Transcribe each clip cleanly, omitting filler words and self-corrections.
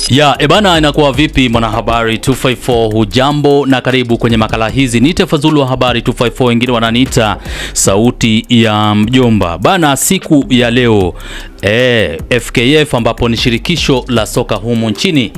Ya ebana, inakuwa vipi mwanahabari 254, hujambo na karibu kwenye makala hizi. Niite Fazulu wa habari 254, wengine wananiita sauti ya mjomba. Bana, siku ya leo FKF ambapo ni shirikisho la soka humu nchini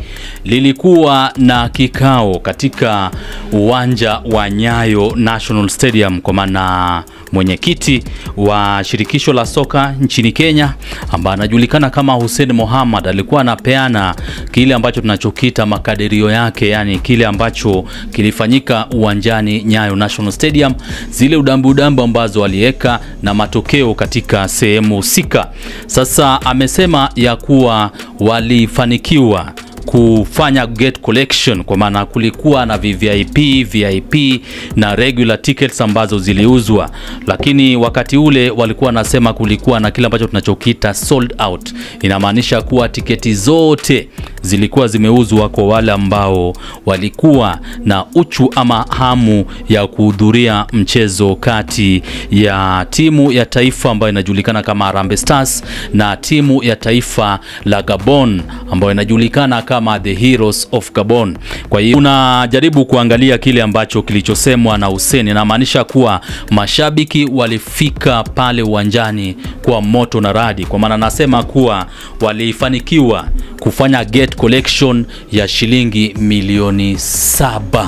lilikuwa na kikao katika uwanja wa Nyayo National Stadium, kwa maana mwenyekiti wa shirikisho la soka nchini Kenya ambaye anajulikana kama Hussein Mohammed alikuwa anapeana kile ambacho tunachokita makadirio yake, yani kile ambacho kilifanyika uwanjani Nyayo National Stadium, zile udambu ambazo aliweka na matokeo katika sehemu husika. Sasa amesema ya kuwa walifanikiwa kufanya gate collection, kwa maana kulikuwa na VIP na regular tickets ambazo ziliuzwa, lakini wakati ule walikuwa wanasema kulikuwa na kile ambacho tunachokita sold out. Inamaanisha kuwa tiketi zote zilikuwa zimeuzwa kwa wale ambao walikuwa na uchu ama hamu ya kuhudhuria mchezo kati ya timu ya taifa ambayo inajulikana kama Harambee Stars na timu ya taifa la Gabon ambayo inajulikana kama The Heroes of Gabon. Kwa hiyo unajaribu kuangalia kile ambacho kilichosemwa na Hussein. Inamaanisha kuwa mashabiki walifika pale uwanjani kwa moto na radi, kwa maana anasema kuwa walifanikiwa kufanya gate collection ya shilingi milioni 7.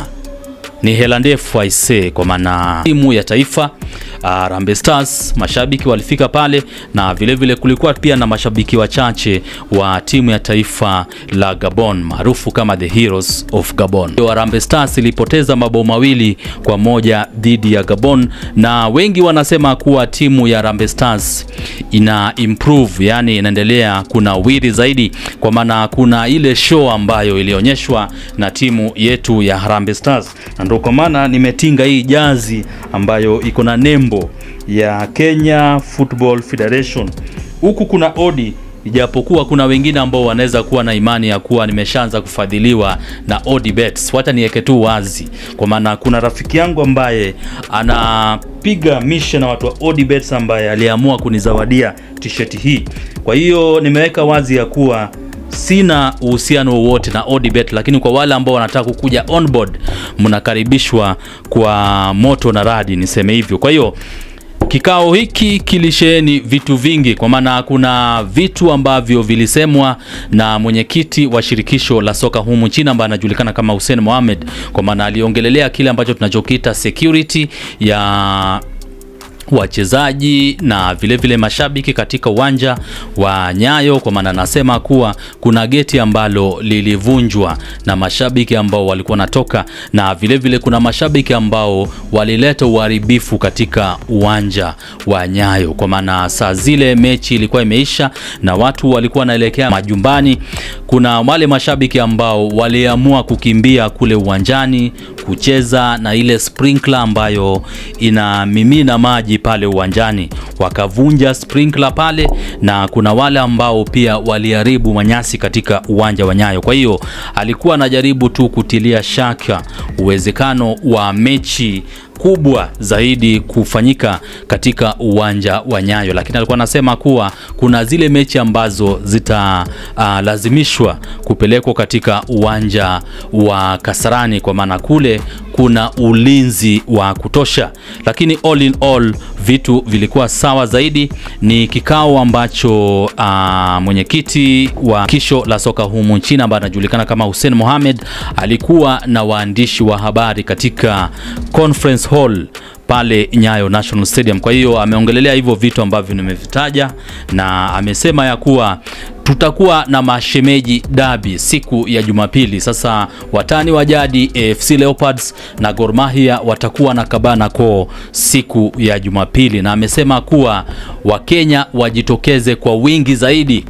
Ni hela ndefu aise, kwa maana timu ya taifa Harambee Stars mashabiki walifika pale, na vile vile kulikuwa pia na mashabiki wachache wa timu ya taifa la Gabon maarufu kama The Heroes of Gabon. Harambee Stars ilipoteza mabao 2-1 dhidi ya Gabon, na wengi wanasema kuwa timu ya Harambee Stars ina improve, yani inaendelea kuna wiri zaidi, kwa maana kuna ile show ambayo ilionyeshwa na timu yetu ya Harambee Stars, na ndio kwa maana nimetinga hii jazi ambayo iko na nembo ya Kenya Football Federation. Huku kuna odi, ijapokuwa kuna wengine ambao wanaweza kuwa na imani ya kuwa nimeshaanza kufadhiliwa na Odi Bets. Wacha niweke tu wazi, kwa maana kuna rafiki yangu ambaye anapiga mission na watu wa Odi Bets ambaye aliamua kunizawadia t-shirt hii. Kwa hiyo nimeweka wazi ya kuwa sina uhusiano wowote na Odi Bet, lakini kwa wale ambao wanataka kukuja on board mnakaribishwa kwa moto na radi, niseme hivyo. Kwa hiyo kikao hiki kilisheni vitu vingi, kwa maana kuna vitu ambavyo vilisemwa na mwenyekiti wa shirikisho la soka humu nchini ambaye anajulikana kama Hussein Mohammed, kwa maana aliongelelea kile ambacho tunachokita security ya wachezaji na vile vile mashabiki katika uwanja wa Nyayo, kwa maana anasema kuwa kuna geti ambalo lilivunjwa na mashabiki ambao walikuwa natoka, na vile vile kuna mashabiki ambao walileta uharibifu katika uwanja wa Nyayo, kwa maana saa zile mechi ilikuwa imeisha na watu walikuwa wanaelekea majumbani. Kuna wale mashabiki ambao waliamua kukimbia kule uwanjani kucheza na ile sprinkler ambayo inamimina maji pale uwanjani, wakavunja sprinkler pale, na kuna wale ambao pia waliharibu manyasi katika uwanja wa Nyayo. Kwa hiyo alikuwa anajaribu tu kutilia shaka uwezekano wa mechi kubwa zaidi kufanyika katika uwanja wa Nyayo, lakini alikuwa anasema kuwa kuna zile mechi ambazo zitalazimishwa kupelekwa katika uwanja wa Kasarani, kwa maana kule kuna ulinzi wa kutosha. Lakini all in all vitu vilikuwa sawa zaidi. Ni kikao ambacho mwenyekiti wa kisho la soka humu nchini ambaye anajulikana kama Hussein Mohammed alikuwa na waandishi wa habari katika conference hall pale Nyayo National Stadium. Kwa hiyo ameongelelea hivyo vitu ambavyo nimevitaja, na amesema ya kuwa tutakuwa na mashemeji derby siku ya Jumapili. Sasa watani wa jadi AFC Leopards na Gor Mahia watakuwa na kabana ko siku ya Jumapili, na amesema kuwa Wakenya wajitokeze kwa wingi zaidi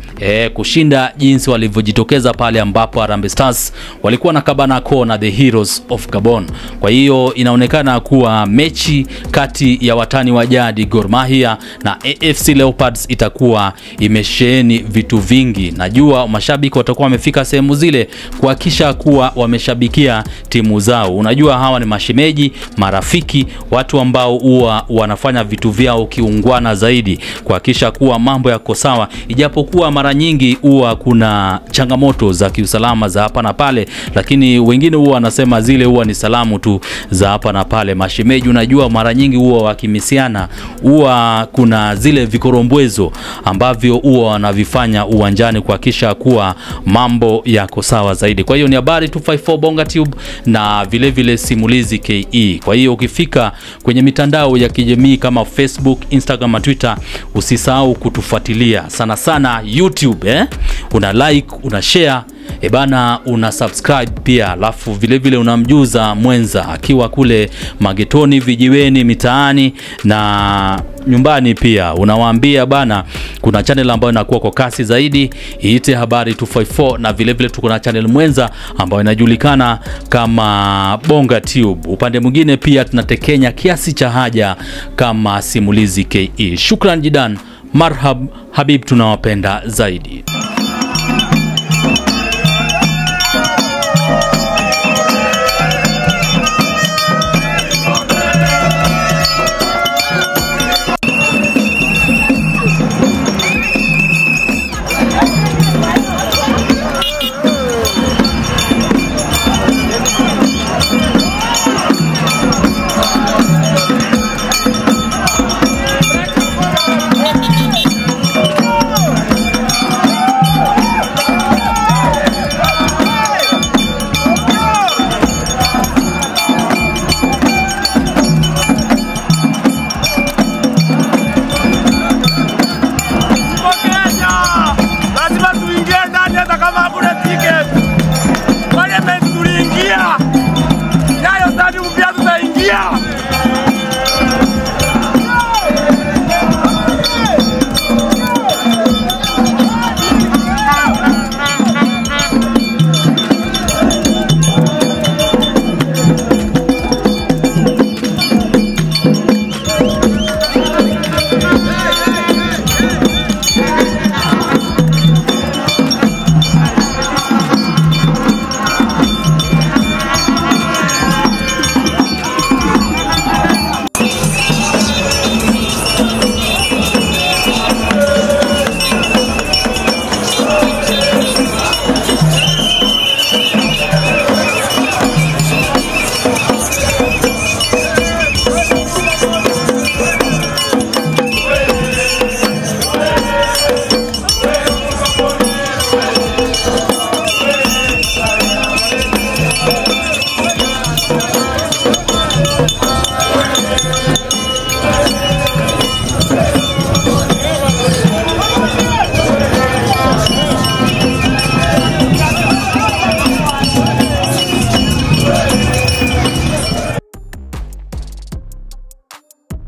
kushinda jinsi walivyojitokeza pale ambapo Harambee Stars walikuwa na kabana ko na The Heroes of Gabon. Kwa hiyo inaonekana kuwa mechi kati ya watani wa jadi Gor Mahia na AFC Leopards itakuwa imesheheni vitu vingi nyingi. Najua mashabiki watakuwa wamefika sehemu zile kuhakikisha kuwa wameshabikia timu zao. Unajua hawa ni mashemeji, marafiki, watu ambao huwa wanafanya vitu vyao kiungwana zaidi kuhakikisha kuwa mambo yako sawa, ijapokuwa mara nyingi huwa kuna changamoto za kiusalama za hapa na pale, lakini wengine huwa wanasema zile huwa ni salamu tu za hapa na pale. Mashemeji unajua mara nyingi huwa wakimisiana, huwa kuna zile vikorombwezo ambavyo huwa wanavifanya uwanjani kuhakikisha kuwa mambo yako sawa zaidi. Kwa hiyo ni Habari 254 Bonga Tube na vile vile Simulizi KE. Kwa hiyo ukifika kwenye mitandao ya kijamii kama Facebook, Instagram na Twitter, usisahau kutufuatilia. Sana sana YouTube, una like, una share, bana una subscribe pia, alafu vile vile unamjuza mwenza akiwa kule magetoni, vijiweni, mitaani na nyumbani pia. Unawaambia bana kuna channel ambayo inakuwa kwa kasi zaidi, iite Habari 254, na vile vile tuko na channel mwenza ambayo inajulikana kama Bonga Tube. Upande mwingine pia tunatekenya kiasi cha haja kama Simulizi KE. Shukran jidan, marhab habib, tunawapenda zaidi.